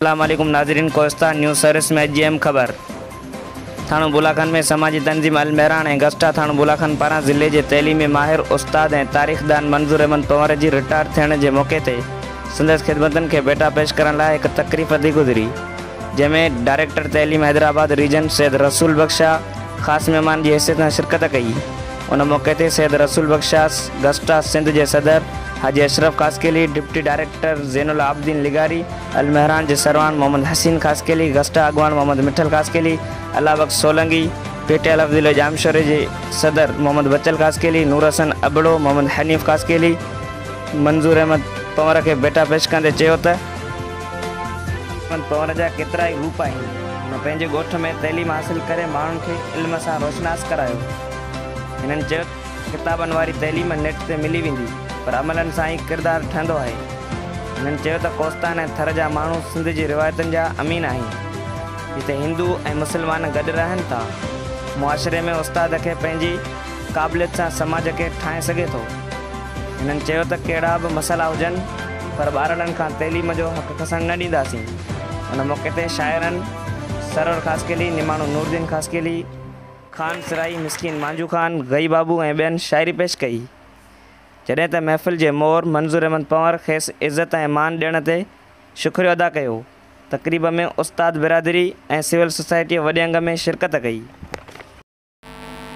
अस्सलाम वालेकुम नाज़रीन, कोहिस्तान न्यूज़ सर्विस में अहम खबर। थाणो बुलाखन में समाजी तंजीम अल मेहरान ऐं गस्टा थाणो बुलाखन पारां ज़िले के तइलीमी माहिर उस्ताद ऐं तारीख़दान मंज़ूर अहमद पंवर जी रिटायर थियण के मौके ते संदसि ख़िदमतन के बेटा पेश करण लाइ हिकु तक़रीब थी गुज़री, जंहिंमें डायरेक्टर तइलीम हैदराबाद रीजन सैयद रसूल बख्शा ख़ासि महिमान की हैसियत सां शिरकत कई। उन मौके ते सैयद रसूल बख्शा गस्टा सिंध के सदर हाजी अशरफ खासकेली, डिप्टी डायरेक्टर ज़ैनुल आबदीन लिगारी, अल मेहरान के सरवान मोहम्मद हसीन खासकेली, गस्टा अगवान मोहम्मद मिठल खासकेली, अल्लाह बख्श सोलंगी, पीटीआई अफज़ल जामशोरे के सदर मोहम्मद बचल खासकेली, नूर हसन अबड़ो, मोहम्मद हनीफ खासकेली मंजूर अहमद पंवर के बेटा पेश कंदे चयो त पंवर जा केतरा ही रूप आहिनि। हुन पंहिंजे ॻोठ में तइलीम हासिल करे माण्हुनि खे इल्म सां रोशनास करायो। हिननि चयो किताबनि वारी तइलीम नेट ते मिली वेंदी, पर अमलनि सां ई किरदारु ठहंदो आहे। हिननि चयो त कोस्तान ऐं थर जा माण्हू सिंध जी रिवायतुनि जा अमीन आहिनि, जिते हिंदू ऐं मुस्लमान गॾु रहनि था। मुआशरे में उस्ताद खे पंहिंजी क़ाबिलियत सां समाज खे ठाहे सघे थो। हिननि चयो त कहिड़ा बि मसइला हुजनि, पर ॿारनि खां तइलीम जो हक़ खसणु न ॾींदासीं। उन मौके ते शाइरनि सरवर ख़ासकेली, निमाणो नूरदीन ख़ासकेली, खान सिराई, मिस्किन मांजू खान, गई बाबू ऐं ॿियनि शाइरी पेश कई। जॾहिं त महफ़िल जे मोर मंजूर अहमद पंवर खेसि इज़त ऐं मान ॾियण ते शुक्रियो अदा कयो। तक़रीब में उस्ताद बिरादरी ऐं सिविल सोसाइटी वॾे अंग में शिरकत कई।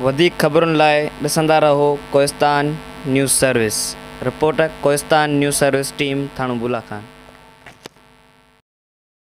वधीक ख़बरुनि लाइ ॾिसंदा रहो Kohistan news service. Reporter Kohistan news service team Thano बुलाखान।